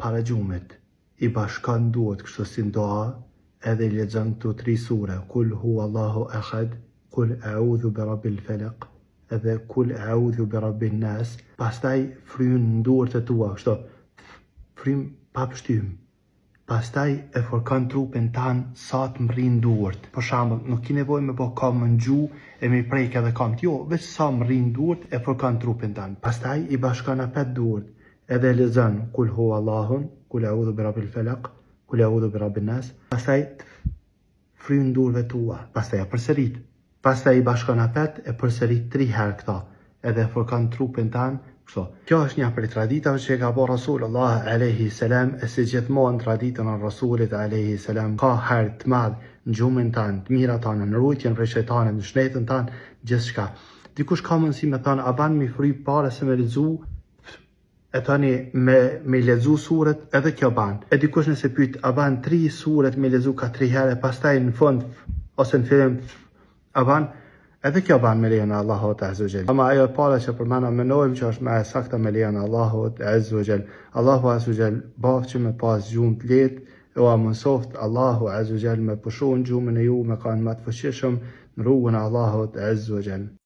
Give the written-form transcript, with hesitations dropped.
para gjumit, i bashkan duhet kështu si ndoa, edhe i lexon këto 3 sure, Kul huwa Allahu ahad, Kul a'udhu bi rabbil falaq, edhe Kul a'udhu bi rabbin nas. Pastaj fryn në duart e tua, kështu, frym pa pështym. Pastaj e fërkon trupin tan sa të mrrin duart. Për shembull, nuk ke nevojë me bë kam në gjuhë e me prek edhe kam. Jo, veç sa mrrin duart e fërkon trupin tan. Pastaj i bashkon apet duart, edhe lexon Kul huwa Allahun, Kul a'udhu bi rabbil falaq, Kul a'udhu bi rabbin nas. Pastaj fryn duarve tua, pastaj e përsërit. Pastaj i bashkon apet e përsërit 3 herë këta, edhe fërkon trupin tan. Kjo është një prej traditave që ka bërë Rasulullah alayhi salam, e si gjithmonë traditën e Rasulit alayhi salam ka herë të madh në gjumin tanë, të mirat tanë, në rujtjen prej shejtanit, në shnetën tanë, gjithçka. Dikush ka mundësi me thonë, a ban mi fry para se me lexu, e tani me lexu suret, edhe kjo ban. E dikush nëse pyet, a ban 3 suret me lexu ka 3 herë, pastaj në fund ose në fillim, a ban? Edhe kjo ban me lejen e Allahut azza wa jall. Ama ajo para që përmana menojmë që është më e saktë me lejen e Allahut azza wa jall. Allahu azza wa jall baf që me pas gjumë të lehtë, o mësoft Allahu azza wa jall me pushon gjumën e ju me kanë më të fuqishëm në rrugën e Allahut azza wa jall.